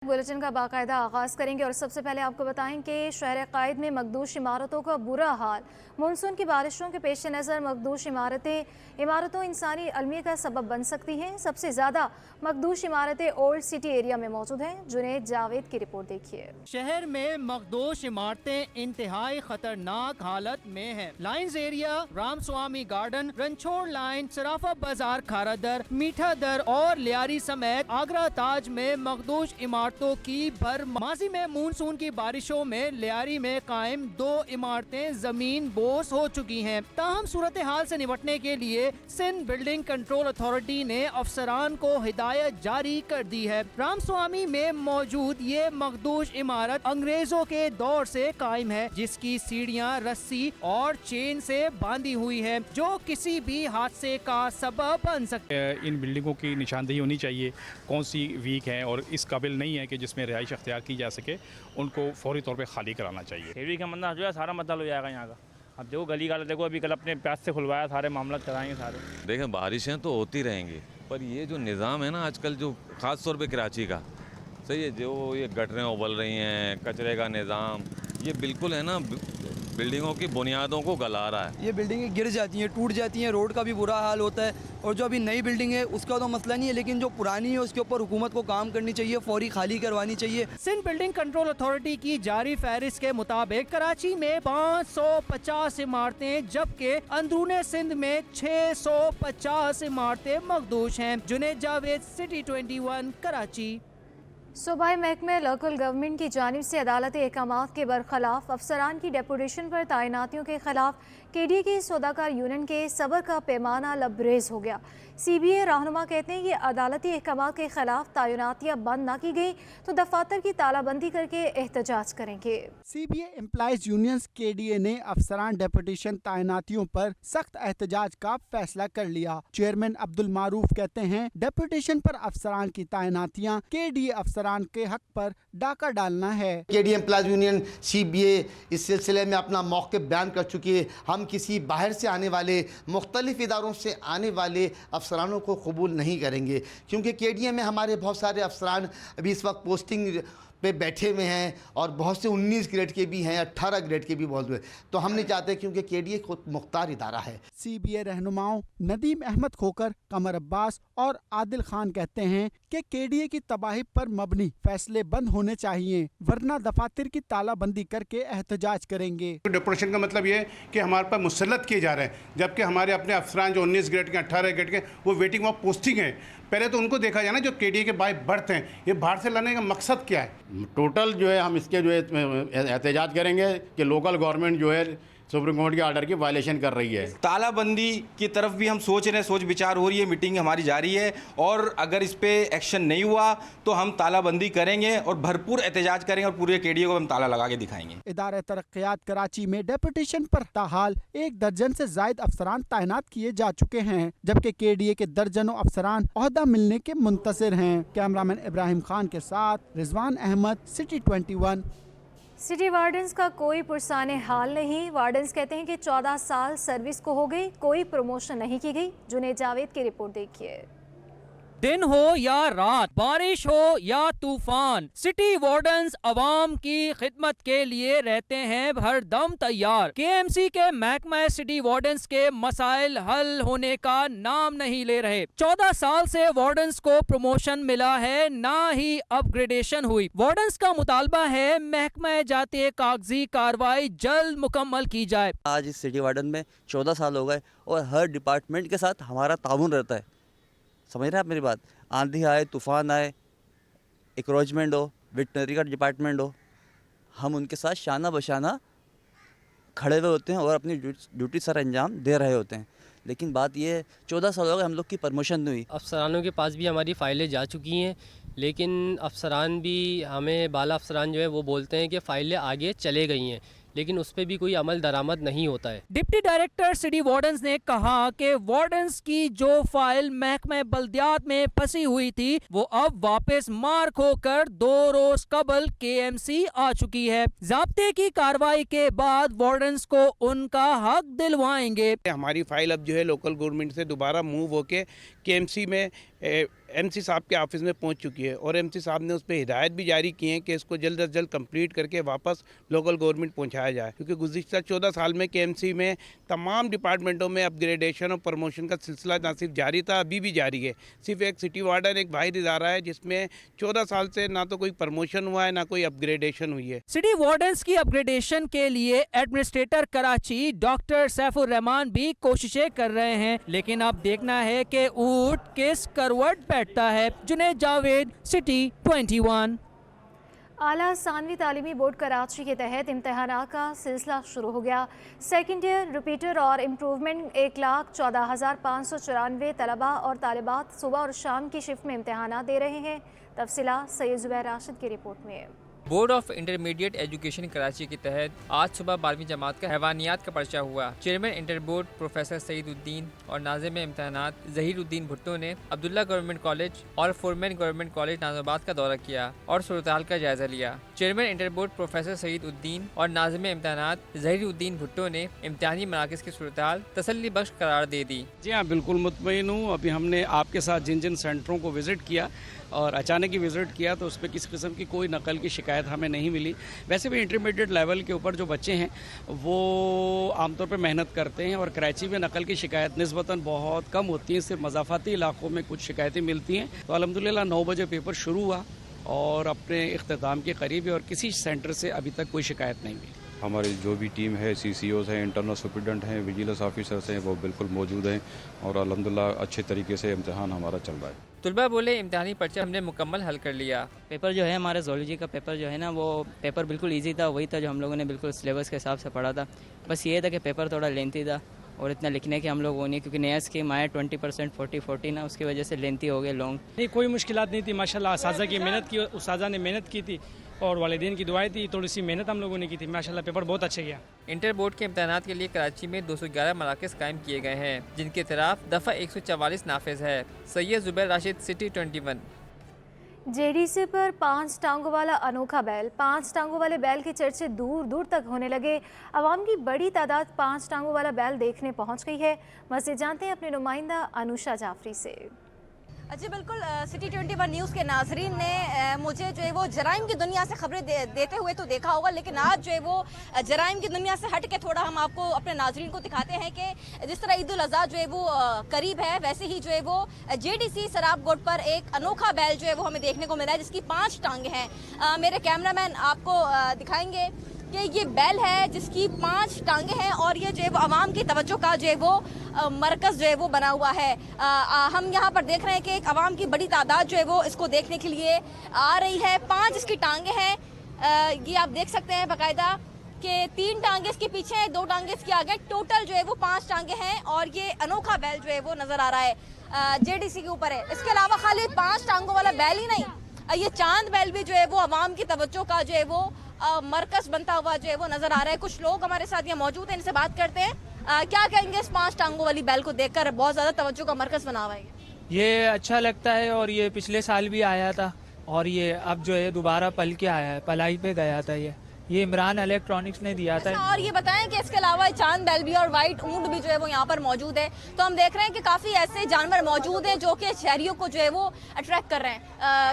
Bulletin का बाकायदा आगाज़ करेंगे और सबसे पहले आपको बताएं कि शहर कायद में मखदूश इमारतों का बुरा हाल। मानसून की बारिशों के पेश नज़र मखदूश इमारतों इंसानी अलमी का सबब बन सकती हैं। सबसे ज़्यादा मखदूश इमारतें ओल्ड सिटी एरिया में मौजूद हैं। जुनैद जावेद की रिपोर्ट देखिए। शहर में मखदूश इमारतें इंतहाई खतरनाक हालत में है। लाइन्स एरिया, रामस्वामी गार्डन, रणछोड़ लाइन, सराफा बाजार, खारादर, मीठा दर और लियारी समेत आगरा ताज में मखदूश इमारतों की भर। माजी में मानसून की बारिशों में लियारी में कायम 2 इमारतें जमीन बोस हो चुकी हैं। ताहम सूरत हाल से निपटने के लिए सिंध बिल्डिंग कंट्रोल अथॉरिटी ने अफसरान को हिदायत जारी कर दी है। रामस्वामी में मौजूद ये मखदूश इमारत अंग्रेजों के दौर से कायम है, जिसकी सीढ़ियां रस्सी और चेन से बांधी हुई है, जो किसी भी हादसे का सबब बन सकती है। इन बिल्डिंगों की निशानदेही होनी चाहिए, कौन सी वीक है और इस काबिल नहीं है कि जिसमें रिहाइश अख्तियार की जा सके, उनको फौरी तौर पे खाली कराना चाहिए। हेवी का मसला जो है सारा मसला हो जाएगा यहाँ का। अब देखो गली गाला देखो, अभी कल अपने प्याज से खुलवाया, सारे मामला कराएंगे सारे। देखें बारिशें तो होती रहेंगी, पर ये जो निज़ाम है ना आजकल, जो ख़ास तौर पे कराची का, सही है, जो ये गटरें उबल रही हैं, कचरे का निज़ाम, ये बिल्कुल है ना बिल्डिंगों की बुनियादों को गला रहा है। ये बिल्डिंगें गिर जाती हैं, टूट जाती हैं, रोड का भी बुरा हाल होता है। और जो अभी नई बिल्डिंग है उसका तो मसला नहीं है, लेकिन जो पुरानी है उसके ऊपर हुकूमत को काम करनी चाहिए, फौरी खाली करवानी चाहिए। सिंध बिल्डिंग कंट्रोल अथॉरिटी की जारी फहरिस्त के मुताबिक कराची में 550 इमारतें, जबकि अंदरूने सिंध में 650 इमारतें मखदूश हैं। जुनैद जावेद, सिटी 21, कराची। सूबाई महकमे लोकल गवर्नमेंट की जानिब से अदालती अहकामात के बरखिलाफ अफसरान की डेपुटेशन पर तैनातियों के खिलाफ KDA की सौदाकार यूनियन के सब्र का पैमाना लबरेज हो गया। CBA रहनुमा कहते हैं कि अदालती अहकामात के खिलाफ तैनातियाँ बंद ना की गई तो दफातर की तालाबंदी करके एहतजाज करेंगे। CBA एम्प्लॉइज यूनियंस KDA ने अफसरान डेपुटेशन तैनातियों पर सख्त एहतजाज का फैसला कर लिया। चेयरमैन अब्दुल मारूफ कहते हैं डेपुटेशन पर अफसरान की तैनातियाँ KDA अफसरान के हक पर डाका डालना है। KDA एम्प्लॉइज यूनियन CBA इस सिलसिले में अपना मौक़िफ़ बयान कर चुकी है। हम किसी बाहर से आने वाले मुख्तलिफ इदारों से आने वाले अफसरानों को कबूल नहीं करेंगे, क्योंकि KDA में हमारे बहुत सारे अफसरान अभी इस वक्त पोस्टिंग पे बैठे हुए हैं और बहुत से 19 ग्रेड के भी हैं, 18 ग्रेड के भी बहुत हुए। तो हम नहीं चाहते, क्योंकि KDA खुद मुख्तार इदारा है। CBA रहनुमाओं नदीम अहमद खोकर, कमर अब्बास और आदिल खान कहते हैं कि KDA की तबाही पर मबनी फैसले बंद होने चाहिए, वरना दफातर की तालाबंदी करके एहतजाज करेंगे। डेपुटेशन का मतलब ये है कि हमारे पर मुसल्लत किए जा रहे हैं, जबकि हमारे अपने अफसरान जो 19 ग्रेड के, 18 ग्रेड के, वो वेटिंग ऑफ पोस्टिंग है। पहले तो उनको देखा जाए ना, जो KDA के बाय बर्थ हैं, ये बाहर से लाने का मकसद क्या है। टोटल जो है हम इसके जो है एहतजाज करेंगे कि लोकल गवर्नमेंट जो है सुप्रीम कोर्ट के आर्डर की वायलेशन कर रही है। तालाबंदी की तरफ भी हम सोच रहे हैं, सोच विचार हो रही है, मीटिंग हमारी जारी है, और अगर इस पे एक्शन नहीं हुआ तो हम तालाबंदी करेंगे और भरपूर एहतजाज करेंगे और पूरे KDA को हम ताला लगा के दिखाएंगे। इदारे तरक्कियात कराची में डेपुटेशन पर ताहाल 1 दर्जन से जायद अफसरान तैनात किए जा चुके हैं, जबकि KDA के दर्जनों अफसरान ओहदा मिलने के मुंतज़िर हैं। कैमरामैन इब्राहिम खान के साथ Rizwan Ahmed, city 21। City wardens का कोई पुरसाने हाल नहीं। वार्डन्स कहते हैं कि 14 साल सर्विस को हो गई, कोई प्रमोशन नहीं की गई। जुनैद जावेद की रिपोर्ट देखिए। दिन हो या रात, बारिश हो या तूफान, सिटी वार्डन्स अवाम की खिदमत के लिए रहते हैं हर दम तैयार। KMC के महकमा सिटी वार्डन्स के मसाइल हल होने का नाम नहीं ले रहे। 14 साल से वार्डन्स को प्रमोशन मिला है, ना ही अपग्रेडेशन हुई। वार्डन्स का मुतालबा है महकमा जाते कागजी कार्रवाई जल्द मुकम्मल की जाए। आज इस सिटी वार्डन में 14 साल हो गए और हर डिपार्टमेंट के साथ हमारा ताउन रहता है। समझ रहे हैं आप मेरी बात। आंधी आए, तूफ़ान आए, इंक्रोचमेंट हो, वेटनरी का डिपार्टमेंट हो, हम उनके साथ शाना बशाना खड़े हुए होते हैं और अपनी ड्यूटी सर अंजाम दे रहे होते हैं। लेकिन बात ये है 14 साल हो गए हम लोग की प्रमोशन नहीं हुई। अफसरानों के पास भी हमारी फ़ाइलें जा चुकी हैं, लेकिन अफसरान भी हमें बाला अफसरान जो है वो बोलते हैं कि फ़ाइलें आगे चले गई हैं, लेकिन उस पर भी कोई अमल दरामद नहीं होता है। डिप्टी डायरेक्टर सिटी वार्डन्स ने कहा कि वार्डन्स की जो फाइल महकमे बल्दियात में फंसी हुई थी वो अब वापस मार्क होकर 2 रोज कबल KMC आ चुकी है। ज़ाब्ते की कार्रवाई के बाद वार्डन्स को उनका हक दिलवाएंगे। हमारी फाइल अब जो है लोकल गवर्नमेंट से दोबारा मूव होके KMC में MC साहब के ऑफिस में पहुंच चुकी है और MC साहब ने उस पर हिदायत भी जारी की है कि इसको जल्द अज जल्द कंप्लीट करके वापस लोकल गवर्नमेंट पहुंचाया जाए, क्योंकि गुज़िश्ता 14 साल में KMC में तमाम डिपार्टमेंटों में अपग्रेडेशन और प्रमोशन का सिलसिला ना सिर्फ जारी था, अभी भी जारी है। सिर्फ एक सिटी वार्डन एक वाहिद इदारा है जिसमें 14 साल से ना तो कोई प्रमोशन हुआ है ना कोई अपग्रेडेशन हुई है। सिटी वार्डन्स की अपग्रेडेशन के लिए एडमिनिस्ट्रेटर कराची डॉक्टर सैफुर रहमान भी कोशिशें कर रहे हैं, लेकिन अब देखना है कि ऊंट किस करवट बैठता है। जुनैद जावेद, सिटी 21। आला सानवी तालीमी बोर्ड कराची के तहत इम्तहानात का सिलसिला शुरू हो गया। सेकेंड ईयर, रिपीटर और इम्प्रूवमेंट 1,14,594 तलबा और तालिबात सुबह और शाम की शिफ्ट में इम्तहानात दे रहे हैं। तफसीला सैयद ज़ुबैर राशिद की रिपोर्ट में। Board of intermediate education Karachi के तहत आज सुबह 12वीं जमात का हैवानियात का पर्चा हुआ। Chairman inter board professor Saeeduddin और नाज़िम इम्तहानात ज़हीरुद्दीन भुट्टो ने अब्दुल्ला गवर्नमेंट कॉलेज और फोरमैन गवर्नमेंट कॉलेज नाज़िमाबाद का दौरा किया और सूरत-ए-हाल का जायज़ा लिया। Chairman inter board professor Saeeduddin और नाज़िम इम्तहानात ज़हीरुद्दीन भुट्टो ने इम्तहानी मराकज़ की सूरत-ए-हाल तसल्ली बख्श करार दे दी। जी हाँ, बिल्कुल मुतमईन हूँ। अभी हमने आपके साथ जिन जिन सेंटरों को विज़िट किया और अचानक ही विज़िट किया तो उस पर किसी किस्म की कोई नकल की शिकायत हमें नहीं मिली। वैसे भी इंटरमीडिएट लेवल के ऊपर जो बच्चे हैं वो आमतौर पर मेहनत करते हैं और कराची में नकल की शिकायत निस्बतन बहुत कम होती है। सिर्फ मज़ाफ़ाती इलाकों में कुछ शिकायतें मिलती हैं। तो अल्हम्दुलिल्लाह 9 बजे पेपर शुरू हुआ और अपने इख्तिताम के करीब है और किसी सेंटर से अभी तक कोई शिकायत नहीं मिली। हमारी जो भी टीम है, CCOs हैं, इंटरनल सुपरिटेंडेंट हैं, विजिलेंस ऑफिसर्स हैं, वो बिल्कुल मौजूद हैं और अल्हम्दुलिल्लाह अच्छे तरीके से इम्तिहान हमारा चल रहा है। तुलबा बोले इम्तिहानी पर्चा हमने मुकम्मल हल कर लिया। पेपर जो है हमारा ज़ूलॉजी का पेपर जो है ना, वो पेपर बिल्कुल इजी था, वही था जो हम लोगों ने बिल्कुल सिलेबस के हिसाब से पढ़ा था। बस ये था कि पेपर थोड़ा लेंथी था और इतना लिखने के हम लोग वो नहीं, क्योंकि नया स्कीम आया 20% 40-40 ना, उसकी वजह से लेंथी हो गए लॉन्ग। नहीं, कोई मुश्किलात नहीं थी माशाल्लाह। उस्ताज़ा की मेहनत की, उस्ताज़ा ने मेहनत की थी और वालिदैन की दुआएं थी, थोड़ी सी मेहनत हम लोगों ने की थी। माशाल्लाह पेपर बहुत अच्छे गया। इंटर बोर्ड के इम्तहानात के लिए कराची में 211 मराकज़ कायम किए गए हैं, जिनके खिलाफ दफ़ा 144 नाफिज है। सैयद ज़ुबैर राशिद, सिटी 21। JDC पर 5 टांगों वाला अनोखा बैल। 5 टांगों वाले बैल के चर्चे दूर दूर तक होने लगे। आवाम की बड़ी तादाद 5 टांगों वाला बैल देखने पहुंच गई है। मज़ीद जानते हैं अपने नुमाइंदा अनुषा जाफरी से। जी बिल्कुल, सिटी 21 न्यूज़ के नाजरीन ने मुझे जो है वो जराइम की दुनिया से खबरें देते हुए तो देखा होगा, लेकिन आज जो है वो जराइम की दुनिया से हट के थोड़ा हम आपको अपने नाजरीन को दिखाते हैं कि जिस तरह ईद उल अज़हा जो है वो करीब है, वैसे ही जो है वो JDC सराब गोड पर एक अनोखा बैल जो है वो हमें देखने को मिला है, जिसकी 5 टांगें हैं। मेरे कैमरामैन आपको दिखाएंगे कि ये बैल है जिसकी 5 टांगें हैं और ये जो है वो आवाम की तवज्जो का जो है वो मरकज़ जो है वो बना हुआ है। हम यहाँ पर देख रहे हैं कि एक आवाम की बड़ी तादाद जो है वो इसको देखने के लिए आ रही है। 5 इसकी टांगें हैं, ये आप देख सकते हैं बाकायदा कि 3 टांगें इसके पीछे हैं, 2 टांगें इसके आगे, टोटल जो है वो 5 टांगें हैं और ये अनोखा बैल जो है वो नज़र आ रहा है JDC के ऊपर है। इसके अलावा खाली 5 टांगों वाला बैल ही नहीं, ये चांद बैल भी जो है वो आवाम की तवज्जो का जो है वो मरकज बनता हुआ जो है वो नजर आ रहा है। कुछ लोग हमारे साथ यहाँ मौजूद हैं, इनसे बात करते हैं। क्या कहेंगे इस 5 टांगों वाली बैल को देखकर? बहुत ज्यादा तवज्जो का मरकज बना हुआ है। ये अच्छा लगता है और ये पिछले साल भी आया था और ये अब जो है दोबारा पल के आया है, पलाई पे गया था। ये इमरान इलेक्ट्रॉनिक्स ने दिया था। और ये बताएं कि इसके अलावा चांद बैल भी और वाइट ऊंट भी जो है वो यहाँ पर मौजूद है। तो हम देख रहे हैं कि काफी ऐसे जानवर मौजूद हैं जो कि शहरियों को जो है वो अट्रैक्ट कर रहे हैं।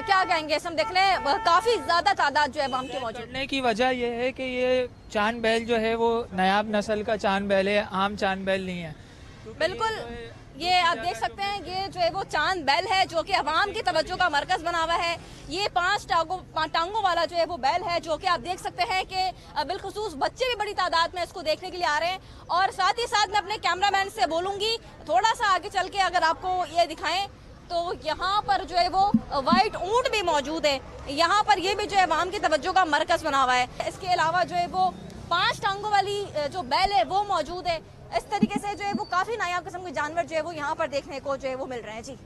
क्या कहेंगे? हम देख रहे हैं काफी ज्यादा तादाद जो है वहाँ की मौजूद है। की वजह ये है कि ये चांद बैल जो है वो नायाब नस्ल का चांद बैल है, आम चांद बैल नहीं है। बिल्कुल, ये आप देख सकते हैं, ये जो है वो चांद बैल है जो कि अवाम की तवज्जो का मरकज बना हुआ है। ये 5 टांगों वाला जो है वो बैल है जो कि आप देख सकते हैं कि बिलखुसूस बच्चे भी बड़ी तादाद में इसको देखने के लिए आ रहे हैं। और साथ ही साथ मैं अपने कैमरामैन से बोलूँगी थोड़ा सा आगे चल के अगर आपको ये दिखाएं तो यहाँ पर जो है वो वाइट ऊंट भी मौजूद है। यहाँ पर ये भी जो है अवाम की तवज्जो का मरकज बना हुआ है। इसके अलावा जो है वो 5 टांगों वाली जो बैल है वो मौजूद है। इस तरीके से जो है वो काफ़ी नायाब किस्म के जानवर जो है वो यहाँ पर देखने को जो है वो मिल रहे हैं। जी,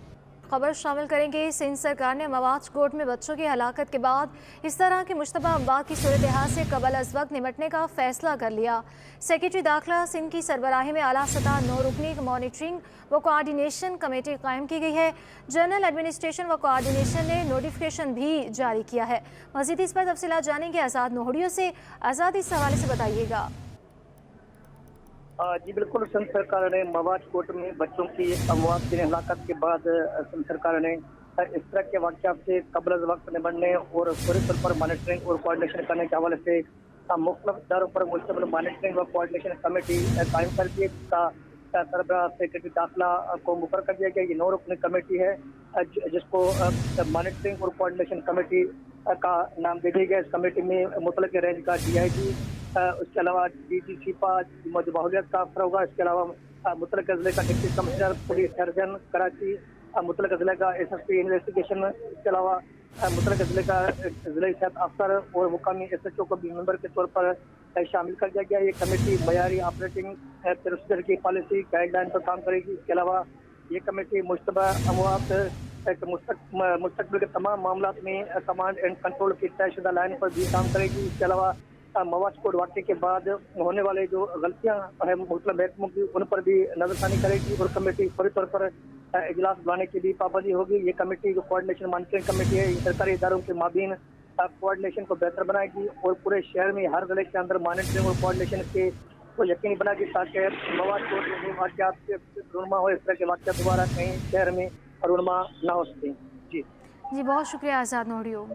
खबर शामिल करेंगे। सिंध सरकार ने मवाज कोर्ट में बच्चों की हलाकत के बाद इस तरह की मुश्तबा अमवात की सूरत हाल से कबल अज वक्त निपटने का फैसला कर लिया। सेक्रेटरी दाखिला सिंध की सरबराही में आला सतह 9 रुकनी मॉनिटरिंग व कोऑर्डिनेशन कमेटी कायम की गई है। जनरल एडमिनिस्ट्रेशन व कोऑर्डिनेशन ने नोटिफिकेशन भी जारी किया है। मज़ीद इस पर तफसीलात जानेंगे आज़ाद नोहड़ियों से। आज़ाद, इस हवाले से बताइएगा। जी बिल्कुल, सिंध सरकार ने मवाज कोर्ट में बच्चों की अमवात की हलाकत के बाद सिंध सरकार ने इस तरह के वाक़यात से कब्ल वक्त निबटने और पूरे तौर पर मॉनिटरिंग और कोऑर्डिनेशन करने के हवाले से मुख्तलिफ इदारों पर मुश्तमिल मॉनिटरिंग व कोऑर्डिनेशन कमेटी कायम कर दी है, जिसका सरबराह सेक्रेटरी दाखिला को मुकर कर दिया गया। ये 9 रुकनी कमेटी है जिसको मॉनिटरिंग और कोऑर्डिनेशन कमेटी का नाम दे दिया गया। इस कमेटी में मुतलक रेंज का DIG, उसके अलावा DG सिपा माहौलियात का अफसर होगा। इसके अलावा मुतलक ज़िले का deputy commissioner police surgeon Karachi, मुतलक ज़िले का SSP इन्वेस्टिगेशन, इसके अलावा मुतलक ज़िले का ज़िले सेहत अफसर और मुकामी SHO को भी मेंबर के तौर पर शामिल कर दिया गया। ये कमेटी मयारी ऑपरेटिंग प्रोसीजर की पॉलिसी गाइडलाइन पर काम करेगी। इसके अलावा ये कमेटी मुश्तबा अमवात मुस्तकबिल के तमाम मामला में कमांड एंड कंट्रोल की तयशुदा लाइन पर भी काम करेगी। इसके अलावा मवाद कोड वाक़े के बाद होने वाले जो गलतियाँ हैं मुख्तलिफ महकमों की, उन पर भी नजरसानी करेगी और कमेटी फौरी तौर पर इजलास बुलाने की भी पाबंदी होगी। ये कमेटी जो कोऑर्डिनेशन मॉनिटरिंग कमेटी है, सरकारी इदारों के माबीन कोऑर्डिनेशन को बेहतर बनाएगी और पूरे शहर में हर जिले के अंदर मॉनिटरिंग और कोऑर्डिनेशन के को यकीनी बनाएगी ताकि मवाद कोड में वाक़यात से रुनमा हो, इस तरह के वाक़यात दोबारा कहीं शहर में रुनमा ना हो सकें। जी बहुत शुक्रिया आज़ाद नोडियो।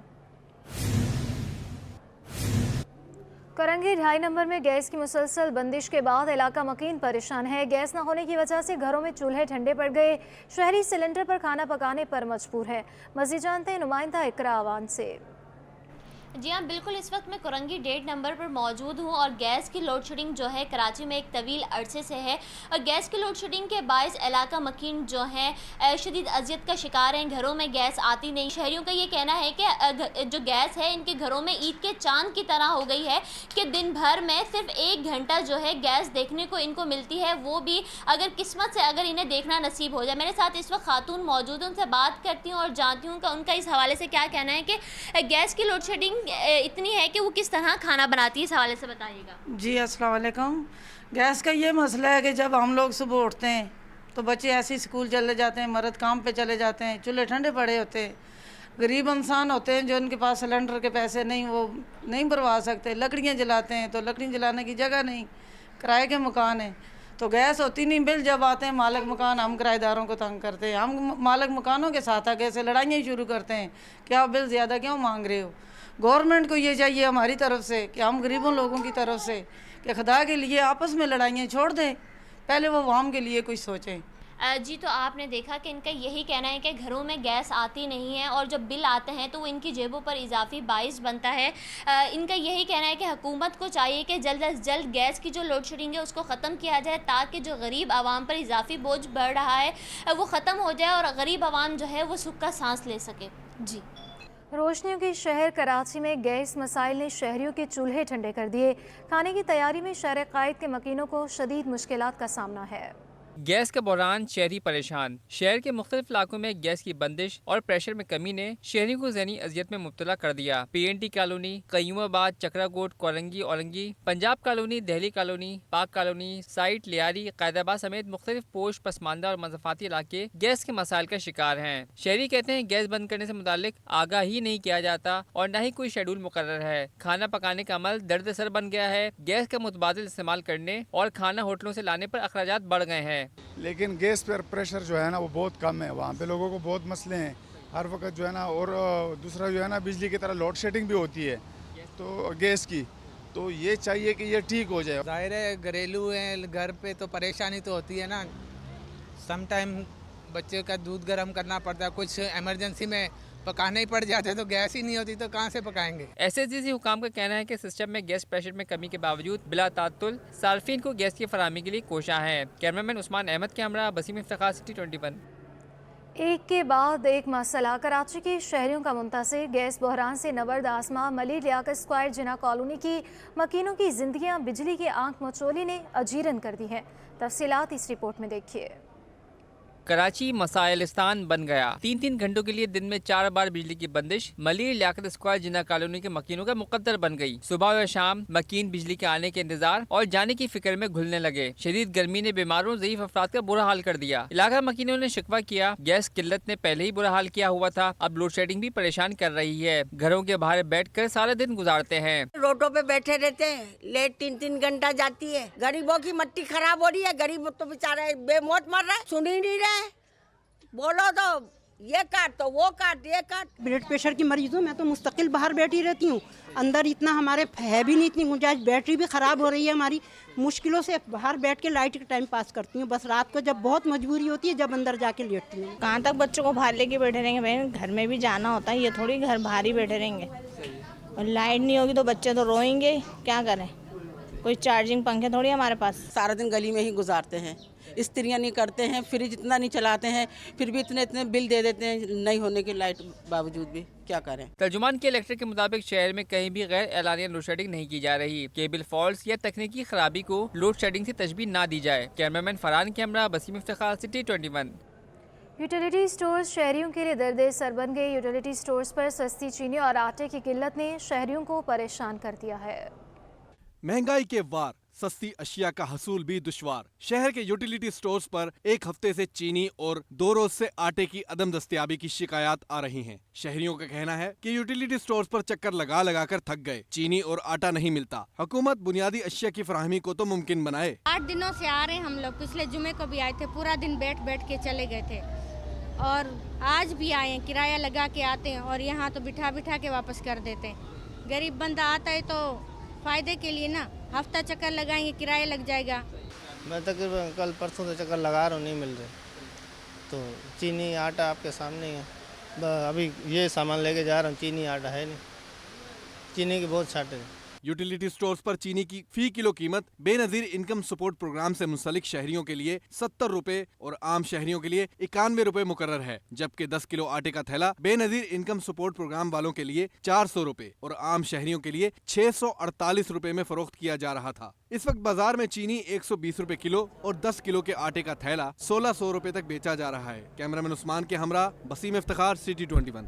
करंगी 2.5 नंबर में गैस की मुसलसल बंदिश के बाद इलाका मकीन परेशान है। गैस न होने की वजह से घरों में चूल्हे ठंडे पड़ गए, शहरी सिलेंडर पर खाना पकाने पर मजबूर है। मज़ीद जानते हैं नुमाइंदा इकरा आवान से। जी हाँ बिल्कुल, इस वक्त मैं करंगी 1.5 नंबर पर मौजूद हूँ और गैस की लोड शेडिंग जो है कराची में एक तवील अरसे से है और गैस की लोड शेडिंग के बायस इलाका मकीन जो है शदीद अजियत का शिकार हैं। घरों में गैस आती नहीं। शहरियों का ये कहना है कि जो गैस है इनके घरों में ईद के चांद की तरह हो गई है कि दिन भर में सिर्फ 1 घंटा जो है गैस देखने को इनको मिलती है, वो भी अगर किस्मत से अगर इन्हें देखना नसीब हो जाए। मेरे साथ इस वक्त खातून मौजूद हैं, उनसे बात करती हूँ और जानती हूँ कि उनका इस हवाले से क्या कहना है कि गैस की लोड शेडिंग इतनी है कि वो किस तरह खाना बनाती है, इस हवाले से बताइएगा। जी अस्सलाम वालेकुम। गैस का ये मसला है कि जब हम लोग सुबह उठते हैं तो बच्चे ऐसे स्कूल चले जाते हैं, मर्द काम पे चले जाते हैं, चूल्हे ठंडे पड़े होते हैं। गरीब इंसान होते हैं जो उनके पास सिलेंडर के पैसे नहीं, वो नहीं भरवा सकते, लकड़ियाँ जलाते हैं तो लकड़ी जलाने की जगह नहीं, किराए के मकान है तो गैस होती नहीं। बिल जब आते हैं मालिक मकान, हम किराएदारों को तंग करते हैं, हम मालिक मकानों के साथ आगे से लड़ाइयाँ शुरू करते हैं कि आप बिल ज़्यादा क्यों मांग रहे हो। गवर्नमेंट को ये चाहिए हमारी तरफ से कि हम गरीबों लोगों की तरफ से कि खुदा के लिए आपस में लड़ाइयाँ छोड़ दें, पहले वो आवाम के लिए कुछ सोचें। जी तो आपने देखा कि इनका यही कहना है कि घरों में गैस आती नहीं है और जब बिल आते हैं तो वो इनकी जेबों पर इजाफी बाइस बनता है। इनका यही कहना है कि हुकूमत को चाहिए कि जल्द अज जल्द गैस की जो लोड शेडिंग है उसको ख़त्म किया जाए ताकि जो गरीब आवाम पर इजाफी बोझ बढ़ रहा है वो ख़त्म हो जाए और गरीब आवाम जो है वो सुख का सांस ले सके। जी रोशनियों के शहर कराची में गैस मसाइल ने शहरियों के चूल्हे ठंडे कर दिए। खाने की तैयारी में शहर कायद के मकीनों को शदीद मुश्किलात का सामना है। गैस का बहरान, शहरी परेशान। शहर के मुख्तलिफ इलाकों में गैस की बंदिश और प्रेशर में कमी ने शहरियों को ज़हनी अजियत में मुब्तला कर दिया। PNT colony, Qayyumabad, Chakrakot, Korangi, Orangi, Punjab colony, Dehli colony, Pak colony, site, Lyari, Qaidabad समेत मुख्तलिफ पोश, पसमानदा और मज़ाफ़ाती इलाके गैस के मसाइल का शिकार हैं। शहरी कहते हैं गैस बंद करने से मुतालिक आगाह ही नहीं किया जाता और न ही कोई शेड्यूल मुकर्रर है। खाना पकाने का अमल दर्द सर बन गया है। गैस का मुतबादिल इस्तेमाल करने और खाना होटलों से लाने पर अखराजात बढ़ गए हैं। लेकिन गैस पर प्रेशर जो है ना वो बहुत कम है, वहाँ पे लोगों को बहुत मसले हैं हर वक्त जो है ना। और दूसरा जो है ना बिजली की तरह लोड शेडिंग भी होती है तो गैस की, तो ये चाहिए कि ये ठीक हो जाए। ज़ाहिर है घरेलू है, घर पे तो परेशानी तो होती है ना। सम टाइम बच्चे का दूध गर्म करना पड़ता है, कुछ इमरजेंसी में पकाने ही पड़ जाते तो गैस ही नहीं होती तो कहाँ से पकाएंगे। SSDC हुकाम का कहना है कि सिस्टम में गैस प्रेशर में कमी के बावजूद बिला तातुल सार्फिन को गैस की फराहमी के लिए कोशा है। कैमरामैन उस्मान अहमद के हमरा बसीम इफ्तिखार, सिटी 21। एक के बाद एक मसला। कराची के शहरियों का मुंतशिर गैस बहरान से नबर्द आसमां। मलिक लियाकत स्क्वायर जिना कॉलोनी की मकीनों की जिंदगियां बिजली की आंख मचोली ने अजीरन कर दी है। तफसीलात इस रिपोर्ट में देखिए। कराची मसाइलिस्तान बन गया। 3-3 घंटों के लिए दिन में 4 बार बिजली की बंदिश मलिक लियाकत स्क्वायर जिना कॉलोनी के मकीनों का मुकद्दर बन गई। सुबह और शाम मकीन बिजली के आने के इंतजार और जाने की फिक्र में घुलने लगे। शदीद गर्मी ने बीमारों, ज़ईफ अफराद का बुरा हाल कर दिया। इलाका मकीनों ने शिकवा किया गैस किल्लत ने पहले ही बुरा हाल किया हुआ था, अब लोड शेडिंग भी परेशान कर रही है। घरों के बाहर बैठ कर सारा दिन गुजारते हैं। रोडों पे बैठे रहते हैं, लेट 3-3 घंटा जाती है। गरीबों की मट्टी खराब हो रही है, गरीब तो बेचारे बेमौत मर रहे, सुन ही नहीं रहे। बोलो तो ये काट तो वो काट, ये काट। ब्लड प्रेशर की मरीज हूँ मैं, तो मुस्तकिल बाहर बैठी रहती हूँ। अंदर इतना हमारे है भी नहीं इतनी गुंजाइश, बैटरी भी ख़राब हो रही है हमारी। मुश्किलों से बाहर बैठ के लाइट का टाइम पास करती हूँ, बस रात को जब बहुत मजबूरी होती है जब अंदर जाके लेटती हूँ। कहाँ तक बच्चों को बाहर लेके बैठे रहेंगे भाई, घर में भी जाना होता है, ये थोड़ी घर बाहर ही बैठे रहेंगे। और लाइट नहीं होगी तो बच्चे तो रोएंगे, क्या करें, कोई चार्जिंग पंखे थोड़ी हमारे पास। सारा दिन गली में ही गुजारते हैं, इस्त्रियाँ नहीं करते हैं, फ्रिज इतना नहीं चलाते हैं, फिर भी इतने बिल दे देते हैं नहीं होने के लाइट बावजूद भी, क्या करें। तर्जुमान के इलेक्ट्रिक के मुताबिक शहर में कहीं भी गैर एलानिया लोड शेडिंग नहीं की जा रही। केबल फॉल्ट्स या तकनीकी खराबी को लोड शेडिंग से तशबीह ना दी जाए। कैमरामैन फरहान के हमरा Basim Iftikhar, city 21। Utility stores शहरियों के लिए दर्द सर बन गए। यूटिलिटी स्टोर्स पर सस्ती चीनी और आटे की किल्लत ने शहरियों को परेशान कर दिया है। महंगाई के वार, सस्ती अशिया का हसूल भी दुश्वार। शहर के यूटिलिटी स्टोर्स पर एक हफ्ते से चीनी और 2 रोज से आटे की अदम दस्तयाबी की शिकायत आ रही हैं। शहरियों का कहना है कि यूटिलिटी स्टोर्स पर चक्कर लगा लगा कर थक गए, चीनी और आटा नहीं मिलता। हुकूमत बुनियादी अशिया की फराहमी को तो मुमकिन बनाए। 8 दिनों से आ रहे हैं हम लोग, पिछले जुमे को भी आए थे, पूरा दिन बैठ बैठ के चले गए थे और आज भी आए हैं, किराया लगा के आते हैं और यहाँ तो बिठा बिठा के वापस कर देते हैं। गरीब बंदा आता है तो फायदे के लिए ना, हफ्ता चक्कर लगाएंगे किराया लग जाएगा। मैं तकरीबन कल परसों से चक्कर लगा रहा हूँ, नहीं मिल रहे। तो चीनी आटा आपके सामने ही है, अभी ये सामान लेके जा रहा हूँ, चीनी आटा है नहीं, चीनी की बहुत शॉर्टेज है। यूटिलिटी स्टोर्स पर चीनी की फी किलो कीमत बेनजीर इनकम सपोर्ट प्रोग्राम से मुंसलिक शहरियों के लिए 70 रुपए और आम शहरियों के लिए 91 रुपए मुकर्रर है, जबकि 10 किलो आटे का थैला बेनजीर इनकम सपोर्ट प्रोग्राम वालों के लिए 400 रुपए और आम शहरियों के लिए 648 रुपए में फरोख्त किया जा रहा था। इस वक्त बाजार में चीनी 120 रुपए किलो और 10 किलो के आटे का थैला 1600 रुपए तक बेचा जा रहा है। कैमरामैन उस्मान के हमरा बसीम इफ्तिखार, सिटी 21।